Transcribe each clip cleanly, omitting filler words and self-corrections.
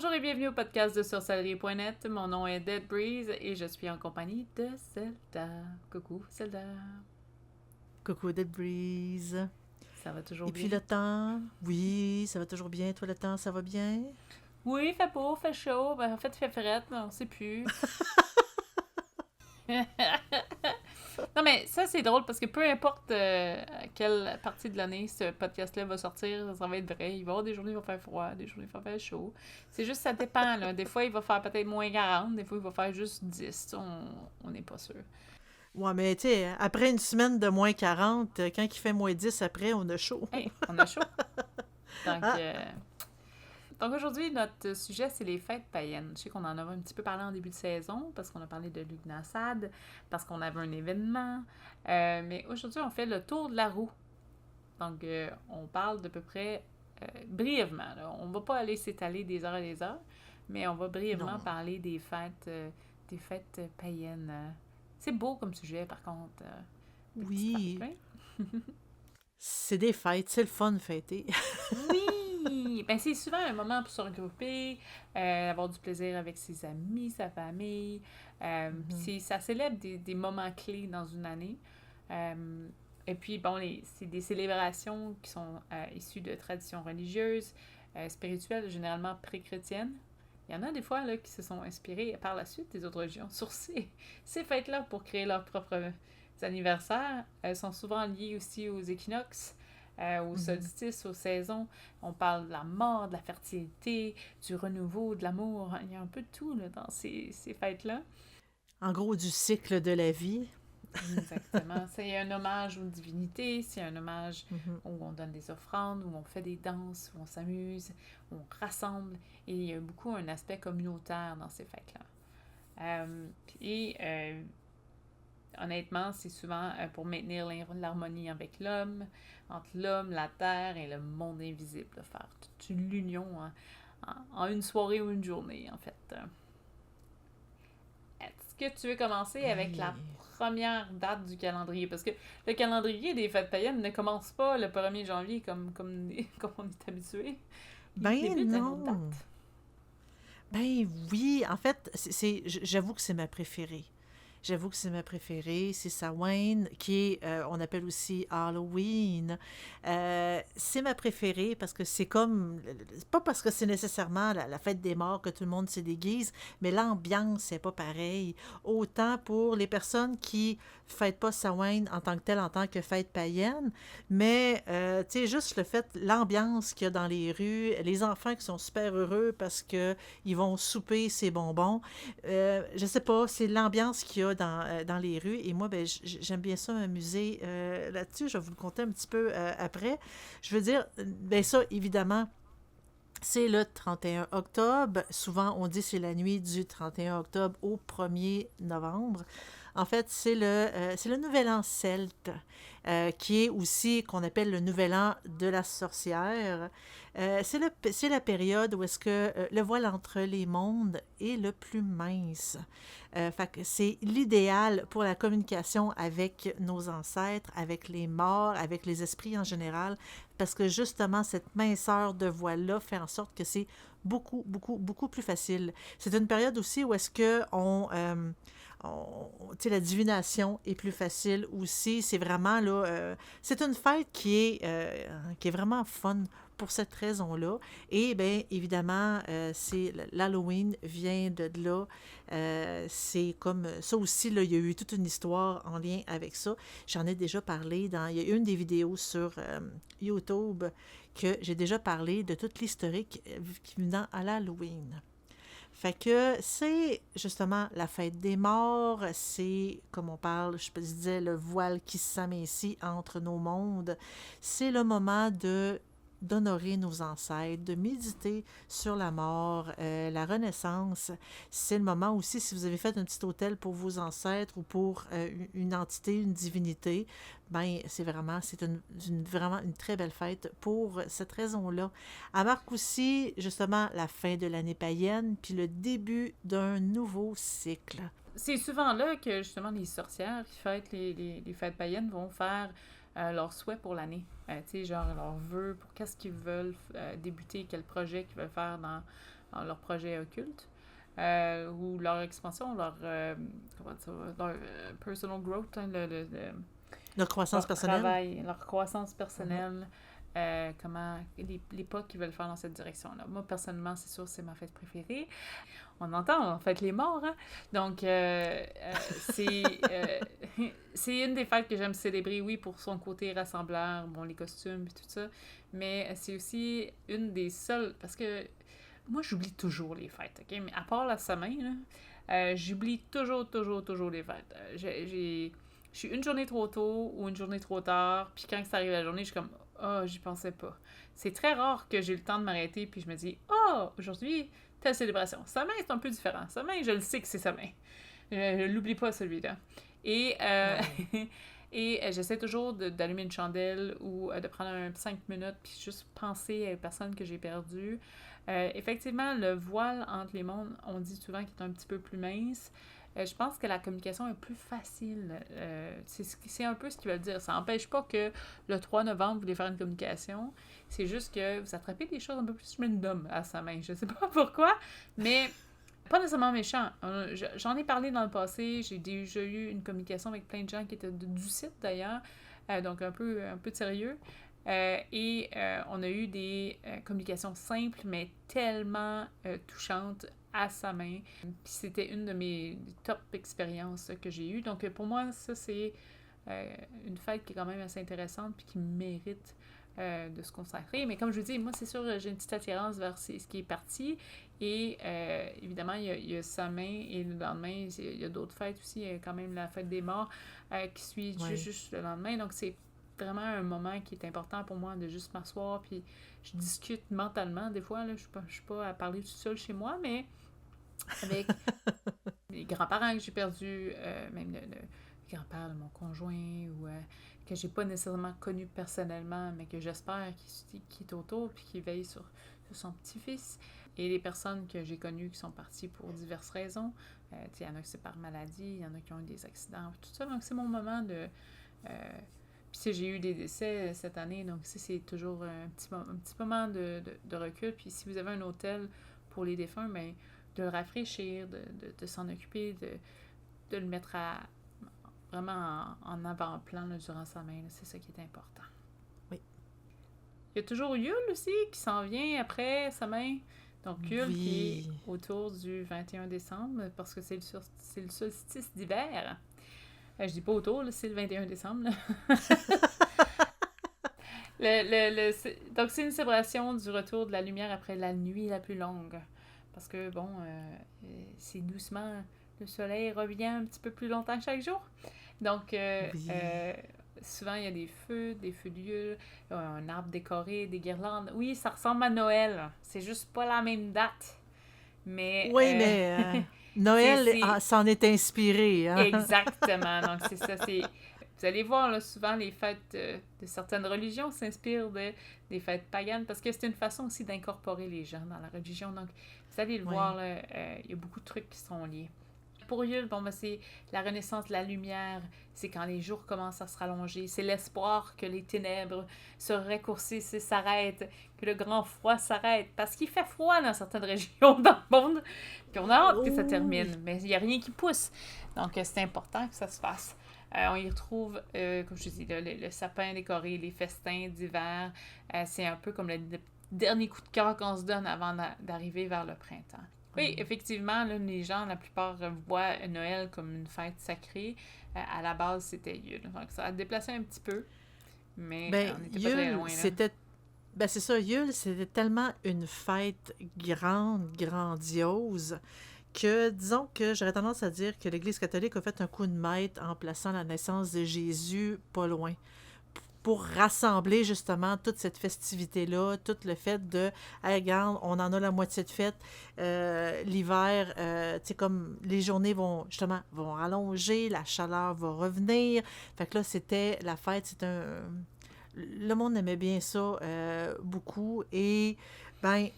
Bonjour et bienvenue au podcast de Sorcellerie.net. Mon nom est Dead Breeze et je suis en compagnie de Zelda. Coucou Zelda. Coucou Dead Breeze. Ça va toujours Et puis bien? le temps? Oui, ça va toujours bien. Toi, le temps, ça va bien? Oui, fait beau, fait chaud. Ben, en fait, il fait frette, mais on sait plus. Non, mais ça, c'est drôle parce que peu importe quelle partie de l'année ce podcast-là va sortir, ça va être vrai. Il va y avoir des journées où il va faire froid, des journées où il va faire chaud. C'est juste, ça dépend, là. Des fois, il va faire peut-être moins 40, des fois, il va faire juste 10. On n'est pas sûr. Ouais, mais tu sais, après une semaine de moins 40, quand il fait moins 10 après, on a chaud. Hey, on a chaud. Donc, Ah, euh, Donc aujourd'hui, notre sujet, c'est les fêtes païennes. Je sais qu'on en avait un petit peu parlé en début de saison, parce qu'on a parlé de Lughnasadh, parce qu'on avait un événement. Mais aujourd'hui, on fait le tour de la roue. Donc, on parle d'à peu près brièvement. Là. On va pas aller s'étaler des heures et des heures, mais on va brièvement non. parler des fêtes païennes. C'est beau comme sujet, par contre. Des petites fêtes, Oui, hein? c'est des fêtes, c'est le fun de fêter. Oui! Ben, c'est souvent un moment pour se regrouper, avoir du plaisir avec ses amis, sa famille. Mhm. Ça célèbre des moments clés dans une année. Euh, et puis, bon, c'est des célébrations qui sont issues de traditions religieuses, spirituelles, généralement pré-chrétiennes. Il y en a des fois là, qui se sont inspirés par la suite des autres religions sur ces fêtes-là pour créer leurs propres anniversaires. Elles sont souvent liées aussi aux équinoxes, aux Mhm. solstices, aux saisons. On parle de la mort, de la fertilité, du renouveau, de l'amour. Il y a un peu de tout là, dans ces fêtes-là. En gros, du cycle de la vie. Exactement. C'est un hommage aux divinités, c'est un hommage Mhm. où on donne des offrandes, où on fait des danses, où on s'amuse, où on rassemble. Et il y a beaucoup un aspect communautaire dans ces fêtes-là. Puis, honnêtement, c'est souvent pour maintenir l'harmonie avec l'homme, entre l'homme, la terre et le monde invisible. De faire toute une union en une soirée ou une journée, en fait. Est-ce que tu veux commencer avec la Oui. première date du calendrier? Parce que le calendrier des fêtes païennes ne commence pas le 1er janvier comme on est habitué. Il Ben débute à une autre non. date. Ben oui, en fait, j'avoue que c'est ma préférée. J'avoue que c'est ma préférée, c'est Samhain, qui est, on appelle aussi Halloween. C'est ma préférée parce que c'est comme, c'est pas parce que c'est nécessairement la fête des morts que tout le monde se déguise, mais l'ambiance c'est pas pareil. Autant pour les personnes qui fêtent pas Samhain en tant que telle, en tant que fête païenne, mais tu sais, juste le fait, l'ambiance qu'il y a dans les rues, les enfants qui sont super heureux parce que ils vont souper ces bonbons. Je sais pas, c'est l'ambiance qu'il y a dans les rues. Et moi, ben, j'aime bien ça m'amuser là-dessus. Je vais vous le conter un petit peu après. Je veux dire, ben ça, évidemment, c'est le 31 octobre. Souvent, on dit c'est la nuit du 31 octobre au 1er novembre. En fait, c'est le nouvel an celte, qui est aussi qu'on appelle le nouvel an de la sorcière. C'est la période où est-ce que le voile entre les mondes est le plus mince. Fait que c'est l'idéal pour la communication avec nos ancêtres, avec les morts, avec les esprits en général, parce que justement, cette minceur de voile-là fait en sorte que c'est beaucoup, beaucoup, beaucoup plus facile. C'est une période aussi où est-ce que tu sais, la divination est plus facile aussi. C'est vraiment là, c'est une fête qui est vraiment fun pour cette raison-là. Et bien, évidemment, c'est l'Halloween vient de là. C'est comme ça aussi, là, il y a eu toute une histoire en lien avec ça. J'en ai déjà parlé il y a une des vidéos sur YouTube que j'ai déjà parlé de toute l'historique venant à l'Halloween. Fait que c'est justement la fête des morts, c'est, comme on parle, je disais, le voile qui s'amincit entre nos mondes. C'est le moment d'honorer nos ancêtres, de méditer sur la mort, la renaissance. C'est le moment aussi, si vous avez fait un petit hôtel pour vos ancêtres ou pour une entité, une divinité, ben vraiment une très belle fête pour cette raison-là. Elle marque aussi justement la fin de l'année païenne puis le début d'un nouveau cycle. C'est souvent là que justement les sorcières qui fêtent les fêtes païennes vont faire leurs souhaits pour l'année. Tu sais, genre leurs vœux pour qu'est-ce qu'ils veulent débuter, quel projet qu'ils veulent faire dans leur projet occulte, ou leur expansion, comment ça va, leur personal growth, hein, Notre croissance leur personnelle. travail, leur croissance Mhm. personnelle, comment les pas qu'ils veulent faire dans cette direction-là. Moi, personnellement, c'est sûr, c'est ma fête préférée. On entend, on fête les morts, hein? Donc, c'est une des fêtes que j'aime célébrer, oui, pour son côté rassembleur, bon, les costumes et tout ça, mais c'est aussi une des seules, parce que moi, j'oublie toujours les fêtes, OK? Mais à part la semaine, là, j'oublie toujours les fêtes. Je suis une journée trop tôt ou une journée trop tard, puis quand ça arrive la journée, je suis comme, oh, j'y pensais pas. C'est très rare que j'ai le temps de m'arrêter, puis je me dis, oh, aujourd'hui, telle célébration. Semaine, c'est un peu différent. Semaine, je le sais que c'est semaine. Je l'oublie pas, celui-là. Et, Ouais. et j'essaie toujours d'allumer une chandelle ou de prendre 5 minutes puis juste penser à une personne que j'ai perdue. Effectivement, le voile entre les mondes, on dit souvent qu'il est un petit peu plus mince. Je pense que la communication est plus facile. C'est un peu ce qu'ils veulent dire. Ça n'empêche pas que le 3 novembre, vous voulez faire une communication. C'est juste que vous attrapez des choses un peu plus random à sa main. Je sais pas pourquoi, mais pas nécessairement méchant. J'en ai parlé dans le passé. J'ai déjà eu une communication avec plein de gens qui étaient du site d'ailleurs. Donc un peu de sérieux. On a eu des communications simples, mais tellement touchantes à sa main. Puis c'était une de mes top expériences que j'ai eues. Donc pour moi, ça, c'est une fête qui est quand même assez intéressante puis qui mérite de se consacrer. Mais comme je vous dis, moi, c'est sûr, j'ai une petite attirance vers ce qui est parti. Et évidemment, il y a sa main et le lendemain, il y a d'autres fêtes aussi. Il y a quand même la fête des morts qui suit Ouais. juste le lendemain. Donc, c'est vraiment un moment qui est important pour moi de juste m'asseoir. Puis, je discute mentalement des fois. Là, je suis pas à parler tout seul chez moi, mais avec les grands-parents que j'ai perdus, même le grand-père de mon conjoint ou que j'ai pas nécessairement connu personnellement, mais que j'espère qu'il est autour puis qu'il veille sur son petit-fils. Et les personnes que j'ai connues qui sont parties pour diverses raisons. Il y en a qui c'est par maladie, il y en a qui ont eu des accidents, tout ça. Donc, c'est mon moment de... puis j'ai eu des décès cette année, donc c'est toujours un petit moment de recul. Puis si vous avez un hôtel pour les défunts, ben, de le rafraîchir, de s'en occuper, de le mettre vraiment en avant-plan là, durant sa main. C'est ça qui est important. Oui. Il y a toujours Yule aussi qui s'en vient après sa main. Donc Yule qui est Oui. autour du 21 décembre parce que c'est le solstice d'hiver. Je dis pas autour, là, c'est le 21 décembre. Là. Donc c'est une célébration du retour de la lumière après la nuit la plus longue. Parce que, bon, c'est doucement, le soleil revient un petit peu plus longtemps chaque jour. Donc, Oui. souvent, il y a des feux de Yule, un arbre décoré, des guirlandes. Oui, ça ressemble à Noël. C'est juste pas la même date. Mais, Oui, mais Noël c'est s'en est inspiré, hein? exactement. Donc, c'est ça. Vous allez voir, là, souvent, les fêtes de certaines religions s'inspirent des fêtes païennes parce que c'est une façon aussi d'incorporer les gens dans la religion. Donc, vous allez le voir, Oui. là, il y a beaucoup de trucs qui sont liés. Pour Yule, bon, ben, c'est la renaissance de la lumière, c'est quand les jours commencent à se rallonger, c'est l'espoir que les ténèbres se raccourcissent et s'arrêtent, que le grand froid s'arrête, parce qu'il fait froid dans certaines régions dans le monde, puis on a hâte que ça Oh, oui. termine, mais il n'y a rien qui pousse. Donc, c'est important que ça se fasse. On y retrouve, comme je dis, le sapin décoré, les festins d'hiver. C'est un peu comme le dernier coup de cœur qu'on se donne avant d'arriver vers le printemps. Oui, Oui. effectivement, là, les gens, la plupart, voient Noël comme une fête sacrée. À la base, c'était Yule. Donc, ça a déplacé un petit peu, mais Ben, on n'était pas très Yule, loin, là. c'était. Ben, c'est ça, Yule, c'était tellement une fête grande, grandiose, que disons que j'aurais tendance à dire que l'Église catholique a fait un coup de maître en plaçant la naissance de Jésus pas loin pour rassembler justement toute cette festivité-là, tout le fait de, hey, regarde, on en a la moitié de fête, l'hiver, tu sais, comme les journées vont rallonger, la chaleur va revenir. Fait que là, c'était la fête, c'est un. Le monde aimait bien ça beaucoup. Et, ben,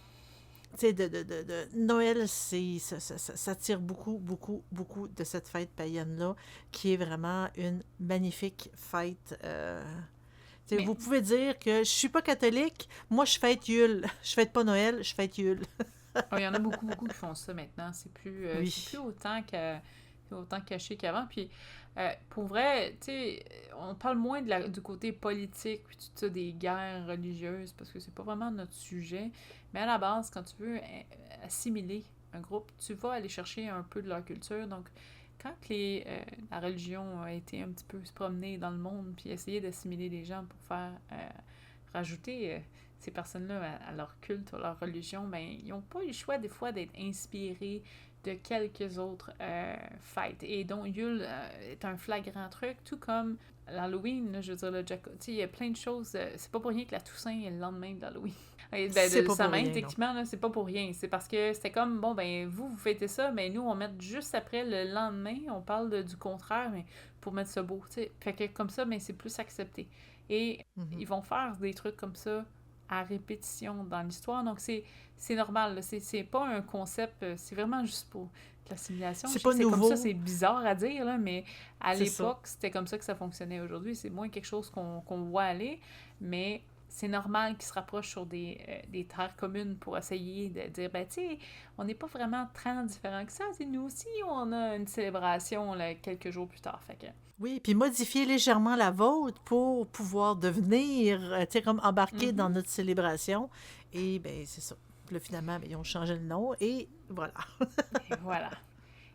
tu sais, Noël, ça tire beaucoup, beaucoup, beaucoup de cette fête païenne-là, qui est vraiment une magnifique fête. Tu sais, Mais vous pouvez dire que je suis pas catholique, moi je fête Yule. Je fête pas Noël, je fête Yule. Il y en a beaucoup, beaucoup qui font ça maintenant. C'est plus Oui. autant caché qu'avant. Puis, pour vrai, tu sais, on parle moins du côté politique, puis tout ça, des guerres religieuses, parce que c'est pas vraiment notre sujet. Mais à la base, quand tu veux assimiler un groupe, tu vas aller chercher un peu de leur culture. Donc, quand la religion a été un petit peu se promener dans le monde, puis essayer d'assimiler les gens pour faire rajouter ces personnes-là à leur culte, à leur religion, ben, ils n'ont pas eu le choix des fois d'être inspirés de quelques autres fêtes. Et donc, Yule est un flagrant truc, tout comme l'Halloween, là, je veux dire, il y a plein de choses. C'est pas pour rien que la Toussaint est le lendemain de l'Halloween. C'est De pas pour Samhain, rien, non. techniquement, là, c'est pas pour rien. C'est parce que c'était comme, bon, ben, vous fêtez ça, mais nous, on met juste après le lendemain, on parle du contraire, mais pour mettre ça beau, tu sais. Fait que comme ça, ben, c'est plus accepté. Et Mhm. ils vont faire des trucs comme ça à répétition dans l'histoire. Donc, c'est normal. Là. C'est pas un concept, c'est vraiment juste pour de l'assimilation. C'est Je sais pas que c'est comme ça, nouveau, c'est bizarre à dire, là, mais à c'est ça. l'époque, c'était comme ça que ça fonctionnait. Aujourd'hui, c'est moins quelque chose qu'on voit aller, mais c'est normal qu'ils se rapprochent sur des terres communes pour essayer de dire, ben, tu sais, on n'est pas vraiment tant différents que ça. T'sais, nous aussi, on a une célébration là, quelques jours plus tard. Fait que, Oui, puis modifier légèrement la vôtre pour pouvoir devenir, tu sais, comme embarquer dans mhm. notre célébration. Et ben c'est ça. Puis là, finalement, ben, ils ont changé le nom et voilà. Et voilà.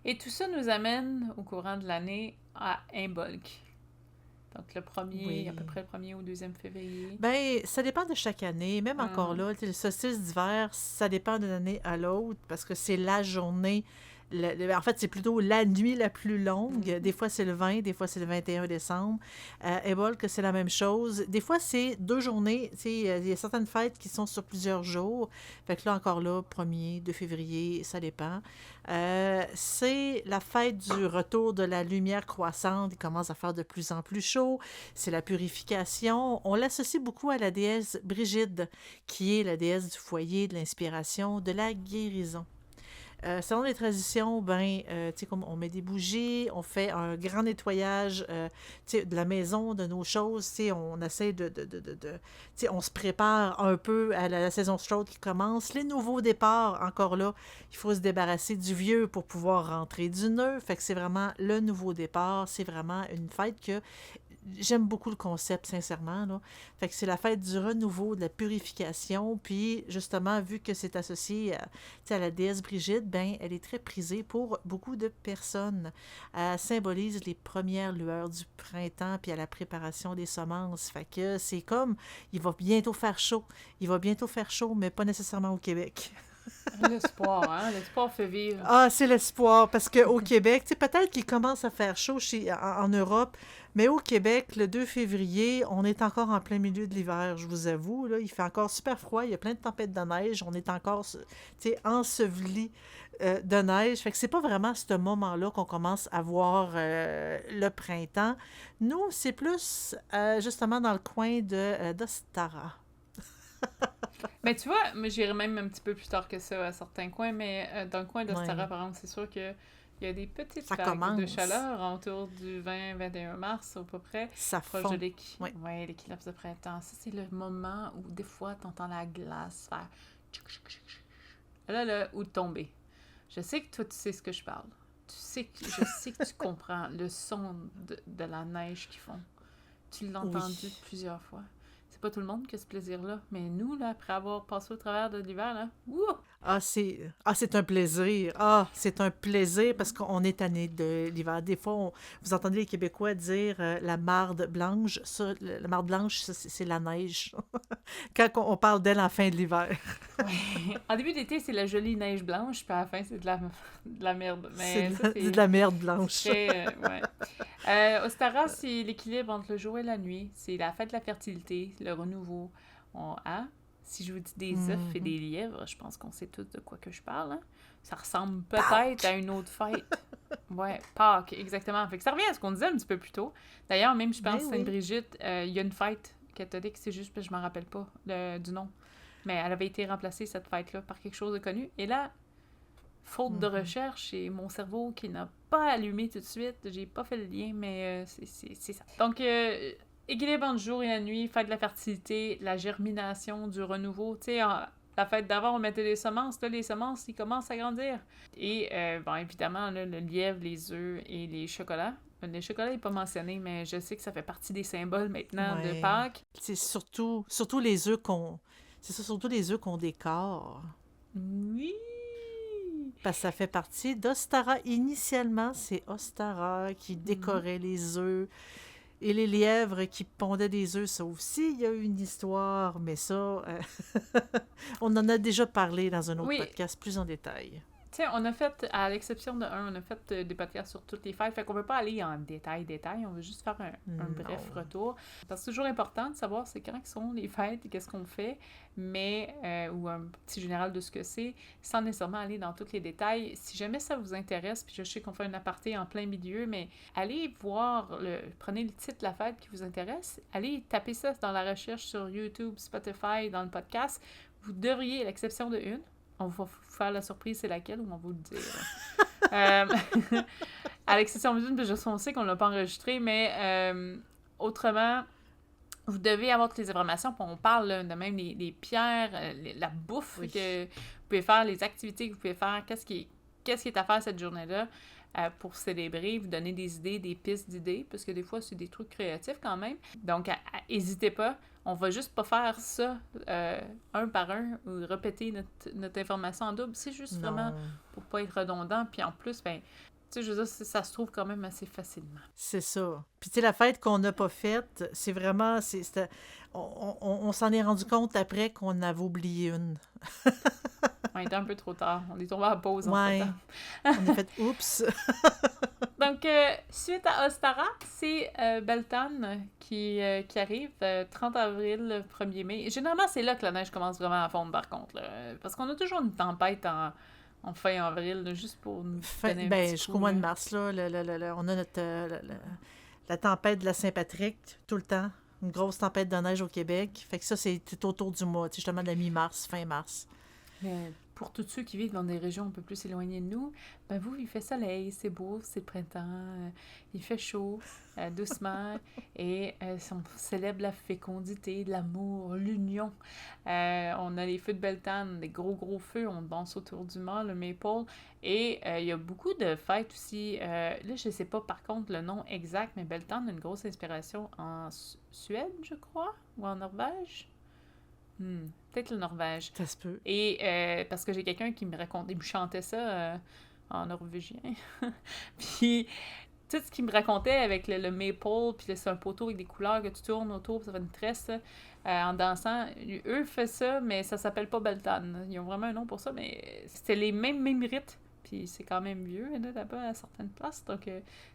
Et tout ça nous amène au courant de l'année à Imbolc. Donc à peu Oui. près le 1er au 2e février. Ben, ça dépend de chaque année. Même encore Mhm. là, tu sais, le solstice d'hiver, ça dépend d'une année à l'autre parce que c'est la journée. En fait, c'est plutôt la nuit la plus longue. Des Mhm. fois, c'est le 20, des fois, c'est le 21 décembre. Ebol, que c'est la même chose. Des fois, c'est 2 journées. Tu sais, il y a certaines fêtes qui sont sur plusieurs jours. Fait que là, encore là, 1er, 2 février, ça dépend. C'est la fête du retour de la lumière croissante. Il commence à faire de plus en plus chaud. C'est la purification. On l'associe beaucoup à la déesse Brigide, qui est la déesse du foyer, de l'inspiration, de la guérison. Selon les traditions, ben, tu sais, comme on met des bougies, on fait un grand nettoyage, tu sais, de la maison, de nos choses, tu sais, on essaie tu sais, on se prépare un peu à la saison chaude qui commence. Les nouveaux départs, encore là, il faut se débarrasser du vieux pour pouvoir rentrer du neuf. Fait que c'est vraiment le nouveau départ. C'est vraiment une fête que j'aime beaucoup le concept, sincèrement. Là. Fait que c'est la fête du renouveau, de la purification. Puis, justement, vu que c'est associé à la déesse Brigitte, ben, elle est très prisée pour beaucoup de personnes. Elle symbolise les premières lueurs du printemps, puis à la préparation des semences. Fait que c'est comme, il va bientôt faire chaud. Il va bientôt faire chaud, mais pas nécessairement au Québec. L'espoir, hein? L'espoir fait vivre. Ah, c'est l'espoir, parce qu'au Québec, tu sais, peut-être qu'il commence à faire chaud en Europe, mais au Québec, le 2 février, on est encore en plein milieu de l'hiver, je vous avoue. Là, il fait encore super froid, il y a plein de tempêtes de neige, on est encore, tu sais, enseveli de neige. Fait que c'est pas vraiment à ce moment-là qu'on commence à voir le printemps. Nous, c'est plus justement dans le coin d'Ostara. Mais tu vois, moi j'irais même un petit peu plus tard que ça à certains coins, mais dans le coin d'Ostara, Ouais, par exemple, c'est sûr que il y a des petites ça vagues de commence, chaleur autour du 20-21 mars, à peu près, ça proche de fond. Ouais. l'équinoxe de printemps. Ça, c'est le moment où des fois, t'entends la glace faire tchic, tchic, tchic, tchic. Là, où tomber. Je sais que toi, tu sais ce que je parle. Je sais que tu comprends le son de la neige qu'ils font. Tu l'as Oui. entendu plusieurs fois. C'est pas tout le monde qui a ce plaisir-là. Mais nous, là, après avoir passé au travers de l'hiver, là, ouh! C'est un plaisir. Ah, c'est un plaisir parce qu'on est tanné de l'hiver. Des fois, vous entendez les Québécois dire la marde blanche. Ça, la marde blanche, ça, c'est la neige. Quand on parle d'elle en fin de l'hiver, Ouais. En début d'été, c'est la jolie neige blanche, puis à la fin, c'est de la merde. Mais ça, c'est de la merde c'est blanche. très. Ouais. Ostara, c'est l'équilibre entre le jour et la nuit. C'est la fête de la fertilité, le renouveau. Hein? Si je vous dis des œufs et Mhm. des lièvres, je pense qu'on sait tous de quoi que je parle. Hein? Ça ressemble peut-être à Pâques! une autre fête. Ouais, Pâques, exactement. Fait que ça revient à ce qu'on disait un petit peu plus tôt. D'ailleurs, même, je pense, Ben oui. Sainte-Brigitte, il y a une fête catholique, c'est juste que je m'en rappelle pas du nom. Mais elle avait été remplacée, cette fête-là, par quelque chose de connu. Et là, faute de Mhm. recherche et mon cerveau qui n'a pas allumé tout de suite, j'ai pas fait le lien, mais c'est ça. Donc, équilibre entre jour et la nuit, fête de la fertilité, la germination, du renouveau. Tu sais, la fête d'avant, on mettait des semences. Là, les semences, ils commencent à grandir. Et, bon, évidemment, là, le lièvre, les œufs et les chocolats. Le chocolat n'est pas mentionné, mais je sais que ça fait partie des symboles maintenant de Ouais. Pâques. C'est surtout les œufs qu'on... C'est ça, surtout les œufs qu'on décore. Oui! Parce que ça fait partie d'Ostara. Initialement, c'est Ostara qui Mhm. décorait les œufs. Et les lièvres qui pondaient des œufs, ça aussi, il y a eu une histoire, mais ça, on en a déjà parlé dans un autre Oui, podcast plus en détail. tu sais, on a fait, à l'exception de un, on a fait des podcasts sur toutes les fêtes, fait qu'on veut pas aller en détail, on veut juste faire un bref Non. retour. Parce que c'est toujours important de savoir c'est quand sont les fêtes et qu'est-ce qu'on fait, mais, ou un petit général de ce que c'est, sans nécessairement aller dans tous les détails. Si jamais ça vous intéresse, puis je sais qu'on fait un aparté en plein milieu, mais allez voir, prenez le titre de la fête qui vous intéresse, allez taper ça dans la recherche sur YouTube, Spotify, dans le podcast. Vous devriez, à l'exception de une, on va vous faire la surprise, c'est laquelle, ou on va vous le dire. À l'exception d'une, parce que je sais qu'on ne l'a pas enregistré, mais autrement, vous devez avoir toutes les informations. Puis on parle là, de même les pierres, la bouffe Oui. que vous pouvez faire, les activités que vous pouvez faire, qu'est-ce qui est à faire cette journée-là pour célébrer, vous donner des idées, des pistes d'idées, parce que des fois, c'est des trucs créatifs quand même. Donc, n'hésitez pas. On va juste pas faire ça un par un ou répéter notre information en double. C'est juste vraiment Non. pour pas être redondant. Puis en plus, ben, tu sais, je veux dire, ça se trouve quand même assez facilement. C'est ça. Puis tu sais, la fête qu'on n'a pas faite, c'est vraiment... on s'en est rendu compte après qu'on avait oublié une. On était un peu trop tard. On est tombé à pause Ouais. entre-temps. On a fait « Oups! » Donc, suite à Ostara, c'est Beltan qui arrive 30 avril, 1er mai. Généralement, c'est là que la neige commence vraiment à fondre, par contre. Là, parce qu'on a toujours une tempête en fin avril, là, juste pour nous donner un Ben, petit jusqu'au coup. mois de Là. mars, là, on a notre, la tempête de la Saint-Patrick, tout le temps. Une grosse tempête de neige au Québec. Fait que ça, c'est autour du mois, tu sais, justement de la mi-mars, fin mars. Mais pour tous ceux qui vivent dans des régions un peu plus éloignées de nous, ben vous, il fait soleil, c'est beau, c'est le printemps, il fait chaud, doucement, et on célèbre la fécondité, l'amour, l'union. On a les feux de Beltane, des gros feux, on danse autour du mât, le maple, et il y a beaucoup de fêtes aussi. Là, je sais pas par contre le nom exact, mais Beltane a une grosse inspiration en Suède, je crois, ou en Norvège. Peut-être le Norvège. Ça se peut. Et parce que j'ai quelqu'un qui me racontait, il me chantait ça en norvégien. Puis tout ce qu'il me racontait avec le maple, puis c'est un poteau avec des couleurs que tu tournes autour, puis ça fait une tresse en dansant. Eux font ça, mais ça s'appelle pas Beltan. Ils ont vraiment un nom pour ça, mais c'était les mêmes rites. Puis c'est quand même vieux là-bas à certaines places, donc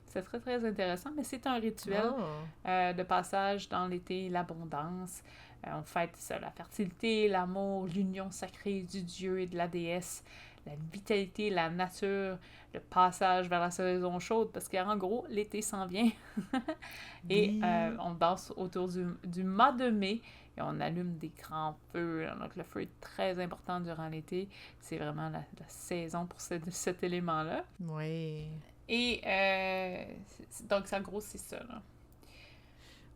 c'est très intéressant. Mais c'est un rituel Oh. de passage dans l'été, l'abondance. On fête ça, la fertilité, l'amour, l'union sacrée du dieu et de la déesse, la vitalité, la nature, le passage vers la saison chaude, parce qu'en gros, l'été s'en vient. Et Oui. on danse autour du mois de mai et on allume des grands feux. Donc le feu est très important durant l'été. C'est vraiment la saison pour cet élément-là. Oui. Et donc, en gros, c'est ça. Là.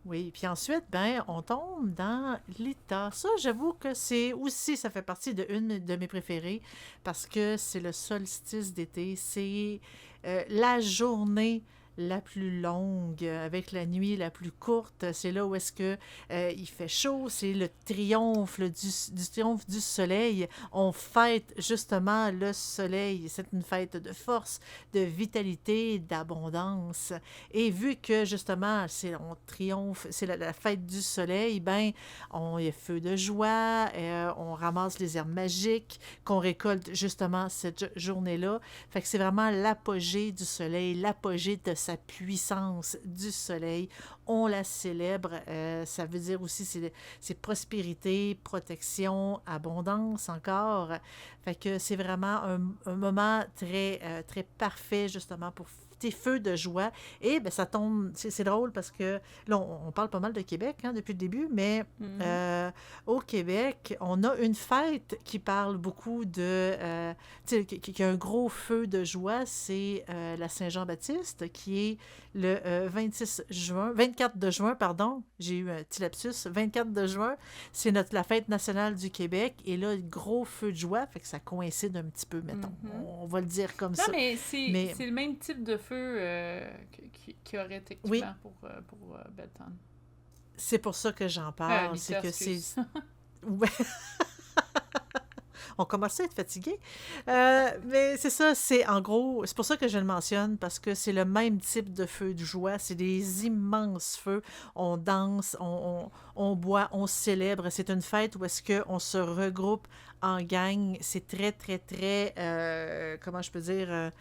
Oui, puis ensuite, ben, on tombe dans l'État. Ça, j'avoue que c'est aussi, ça fait partie de une de mes préférées parce que c'est le solstice d'été. C'est la journée la plus longue avec la nuit la plus courte. C'est là où est-ce que il fait chaud. C'est le triomphe du triomphe du soleil. On fête justement le soleil. C'est une fête de force, de vitalité, d'abondance. Et vu que justement, on triomphe, c'est la fête du soleil, ben, il y a feu de joie, on ramasse les herbes magiques qu'on récolte justement cette journée-là. Fait que c'est vraiment l'apogée du soleil, l'apogée de sa puissance du soleil. On la célèbre. Ça veut dire aussi c'est prospérité, protection, abondance encore. Fait que c'est vraiment un moment très parfait justement pour activité Feu de joie. Et ben, ça tombe, c'est drôle parce que là, on parle pas mal de Québec hein, depuis le début, mais Mhm. au Québec, on a une fête qui parle beaucoup de... tu sais, qui a un gros feu de joie, c'est la Saint-Jean-Baptiste, qui est le 24 de juin, pardon, j'ai eu un petit lapsus, 24 de juin, c'est la fête nationale du Québec, et là, gros feu de joie, fait que ça coïncide un petit peu, mettons, Mhm. on va le dire comme Non, ça. mais Mais c'est le même type de feu qu'il y aurait oui, techniquement pour Benton. c'est pour ça que j'en parle, c'est Lisa, que c'est... excuse. Ouais, on commence à être fatigué. Mais c'est ça, c'est en gros, c'est pour ça que je le mentionne, parce que c'est le même type de feu de joie. C'est des immenses feux. On danse, on boit, on célèbre. C'est une fête où est-ce qu'on se regroupe en gang. C'est très, très, très, comment je peux dire,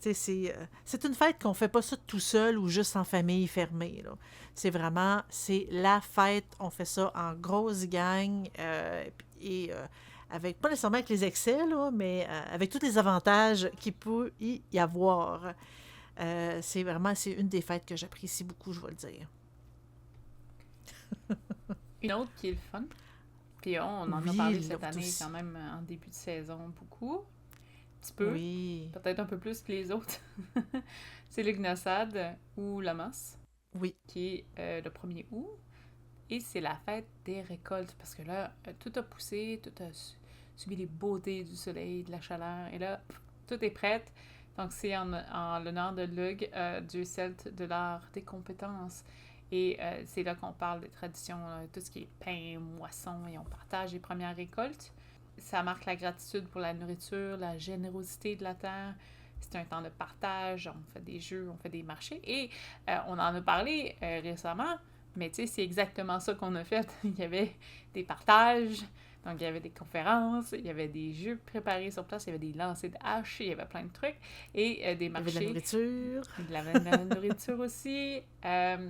tu sais, c'est une fête qu'on fait pas ça tout seul ou juste en famille fermée, là. C'est vraiment, c'est la fête. On fait ça en grosse gang et avec, pas nécessairement avec les excès, là, mais avec tous les avantages qu'il peut y avoir. C'est vraiment, c'est une des fêtes que j'apprécie beaucoup, je vais le dire. Une autre qui est le fun, puis on en a Oui, parlé cette l'autre année quand aussi. même en début de saison beaucoup, un petit peu, Oui, peut-être un peu plus que les autres. C'est le Gnossade ou la Mosse, oui, qui est le 1er août. Et c'est la fête des récoltes, parce que là, tout a poussé, tout a subi les beautés du soleil, de la chaleur, et là, tout est prêt. Donc c'est en l'honneur de Lugh, dieu celte de l'art des compétences. Et c'est là qu'on parle des traditions, tout ce qui est pain, moisson, et on partage les premières récoltes. Ça marque la gratitude pour la nourriture, la générosité de la terre. C'est un temps de partage, on fait des jeux, on fait des marchés. Et on en a parlé récemment, mais tu sais, c'est exactement ça qu'on a fait. Il y avait des partages, donc il y avait des conférences, il y avait des jeux préparés sur place, il y avait des lancers de haches, il y avait plein de trucs, et des il y avait de la marchés, nourriture. et de la nourriture aussi.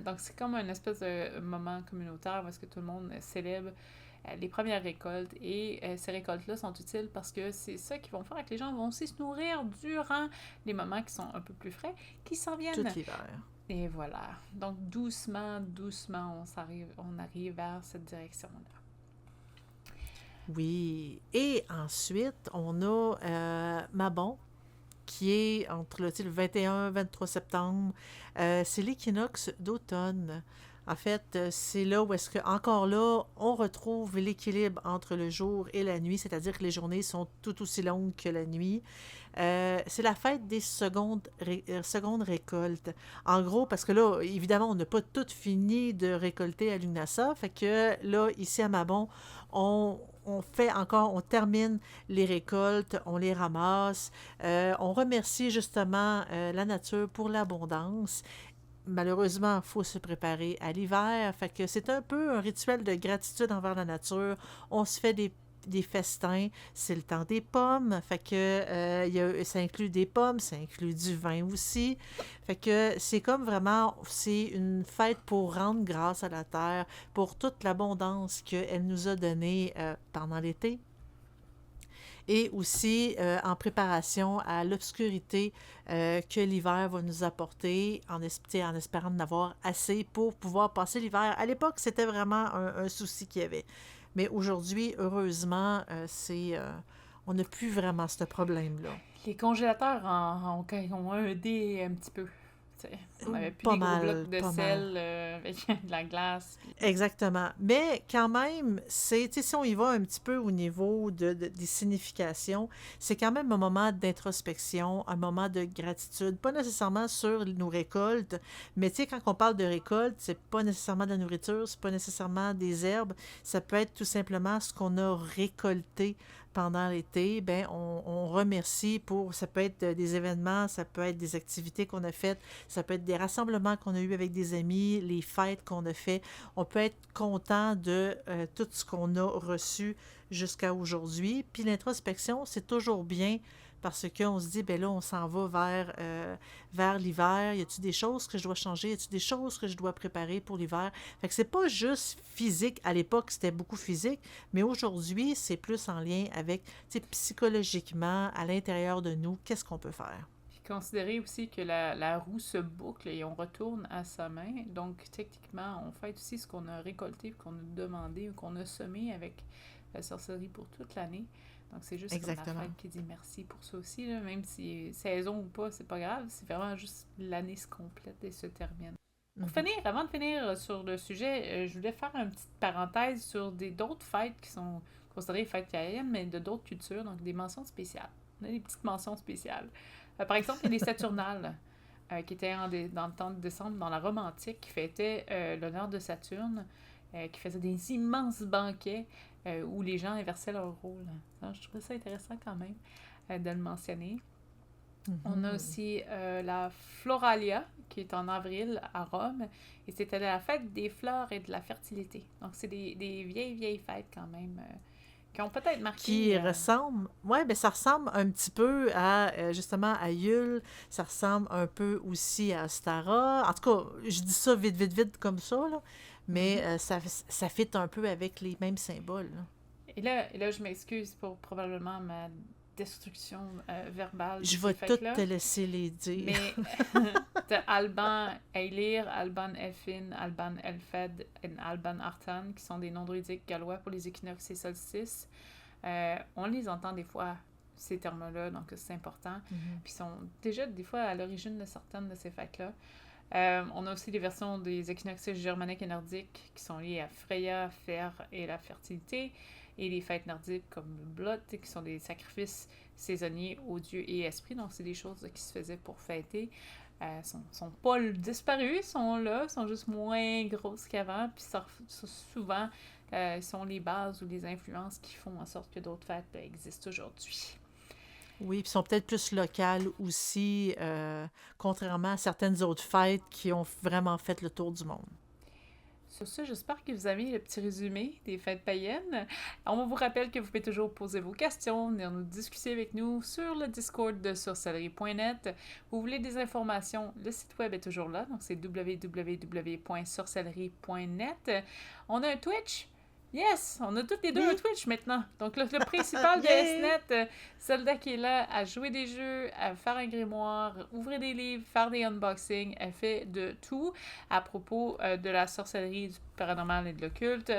Donc c'est comme un espèce de moment communautaire parce que tout le monde célèbre les premières récoltes. Et ces récoltes-là sont utiles parce que c'est ça qui vont faire que les gens vont aussi se nourrir durant les moments qui sont un peu plus frais, qui s'en Tout viennent. l'hiver. Et voilà. Donc, doucement, doucement, on arrive vers cette direction-là. Oui. Et ensuite, on a Mabon, qui est entre le 21 et 23 septembre. C'est l'équinoxe d'automne. En fait, c'est là où est-ce que, encore là, on retrouve l'équilibre entre le jour et la nuit, c'est-à-dire que les journées sont tout aussi longues que la nuit. C'est la fête des secondes récoltes. En gros, parce que là, évidemment, on n'a pas tout fini de récolter à l'UNASA, fait que là, ici à Mabon, on fait encore, on termine les récoltes, on les ramasse, on remercie justement la nature pour l'abondance. Malheureusement, il faut se préparer à l'hiver. Fait que c'est un peu un rituel de gratitude envers la nature. On se fait des festins. C'est le temps des pommes. Fait que ça inclut des pommes, ça inclut du vin aussi. Fait que c'est comme vraiment, c'est une fête pour rendre grâce à la terre, pour toute l'abondance qu'elle nous a donnée pendant l'été et aussi en préparation à l'obscurité que l'hiver va nous apporter en espérant en avoir assez pour pouvoir passer l'hiver. À l'époque, c'était vraiment un souci qu'il y avait. Mais aujourd'hui, heureusement, on n'a plus vraiment ce problème-là. Les congélateurs ont aidé un petit peu. T'sais, on n'avait plus Pas des gros blocs mal, de pas mal. sel avec de la glace. Puis... Exactement. Mais quand même, si on y va un petit peu au niveau des significations, c'est quand même un moment d'introspection, un moment de gratitude, pas nécessairement sur nos récoltes, mais quand on parle de récolte, c'est pas nécessairement de la nourriture, c'est pas nécessairement des herbes, ça peut être tout simplement ce qu'on a récolté pendant l'été, ben on remercie pour, ça peut être des événements, ça peut être des activités qu'on a faites, ça peut être des rassemblements qu'on a eus avec des amis, les fêtes qu'on a fait. On peut être content de tout ce qu'on a reçu jusqu'à aujourd'hui. Puis l'introspection, c'est toujours bien parce qu'on se dit, ben là, on s'en va vers l'hiver. Y a-t-il des choses que je dois changer? Y a-t-il des choses que je dois préparer pour l'hiver? Fait que c'est pas juste physique. À l'époque, c'était beaucoup physique, mais aujourd'hui, c'est plus en lien avec, psychologiquement, à l'intérieur de nous, qu'est-ce qu'on peut faire? considérer aussi que la roue se boucle et on retourne à sa main. Donc, techniquement, on fête aussi ce qu'on a récolté, qu'on a demandé ou qu'on a semé avec la sorcellerie pour toute l'année. Donc, c'est juste comme la Exactement. fête qui dit merci pour ça aussi, là. Même si saison ou pas, c'est pas grave. C'est vraiment juste l'année se complète et se termine. Pour finir, avant de finir sur le sujet, je voulais faire une petite parenthèse sur d'autres fêtes qui sont considérées fêtes païennes, mais de d'autres cultures, donc des mentions spéciales. On a des petites mentions spéciales. Par exemple, il y a les Saturnales, qui étaient dans le temps de décembre, dans la Rome antique, qui fêtaient l'honneur de Saturne, qui faisaient des immenses banquets où les gens inversaient leur rôle. Alors, je trouvais ça intéressant quand même de le mentionner. On a aussi la Floralia, qui est en avril à Rome, et c'était la fête des fleurs et de la fertilité. Donc, c'est des vieilles fêtes quand même, qui ont peut-être marqué... Qui ressemble, ouais, ben ça ressemble un petit peu à, justement, à Yule, ça ressemble un peu aussi à Ostara. En tout cas, je dis ça vite comme ça, là, mais ça fit un peu avec les mêmes symboles, là. Et là, je m'excuse pour probablement ma destruction verbale de Je ces vais tout fêtes-là. te laisser les dire. Mais t'as Alban Eilir, Alban Elfin, Alban Elfed et Alban Artan, qui sont des noms druidiques gallois pour les équinoxes et solstices. On les entend des fois, ces termes-là, donc c'est important. Puis ils sont déjà des fois à l'origine de certaines de ces fêtes-là. On a aussi des versions des équinoxes germaniques et nordiques qui sont liées à Freya, Fer et la fertilité, et les fêtes nordiques comme le Blot, qui sont des sacrifices saisonniers aux dieux et esprits. Donc, c'est des choses qui se faisaient pour fêter. Sont pas disparues, sont là, sont juste moins grosses qu'avant. Puis souvent, sont les bases ou les influences qui font en sorte que d'autres fêtes existent aujourd'hui. Oui, puis sont peut-être plus locales aussi, contrairement à certaines autres fêtes qui ont vraiment fait le tour du monde. Sur ce, j'espère que vous avez le petit résumé des fêtes païennes. On vous rappelle que vous pouvez toujours poser vos questions, venir nous discuter avec nous sur le Discord de sorcellerie.net. Vous voulez des informations, le site web est toujours là, donc c'est www.sorcellerie.net. On a un Twitch. Yes! On a toutes les deux un Twitch maintenant. Donc, le principal de SNET, Zelda qui est là à jouer des jeux, à faire un grimoire, ouvrir des livres, faire des unboxings. Elle fait de tout à propos de la sorcellerie, du paranormal et de l'occulte.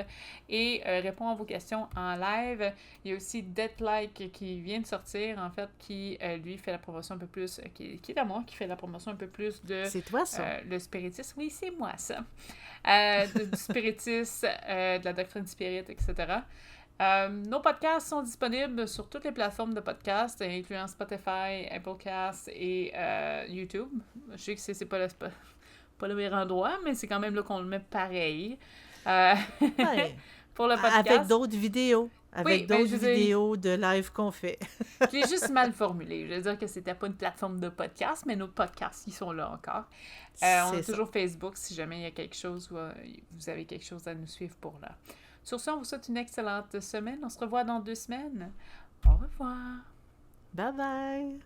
Et répond à vos questions en live. Il y a aussi Deathlike qui vient de sortir, en fait, qui, lui, fait la promotion un peu plus... qui est à moi, qui fait la promotion un peu plus de... C'est toi, ça? le spiritisme. Oui, c'est moi, ça. Du spiritisme, de la doctrine spirit, etc. Nos podcasts sont disponibles sur toutes les plateformes de podcasts, incluant Spotify, Applecast et YouTube. Je sais que c'est pas le meilleur endroit, mais c'est quand même là qu'on le met pareil. Ouais. Pour le podcast. Avec d'autres vidéos. Avec Oui, d'autres vidéos de live qu'on fait. Je l'ai juste mal formulé. Je veux dire que c'était pas une plateforme de podcast, mais nos podcasts, ils sont là encore. On a toujours Facebook si jamais il y a quelque chose ou vous avez quelque chose à nous suivre pour là. Sur ce, on vous souhaite une excellente semaine. On se revoit dans 2 semaines. Au revoir. Bye bye!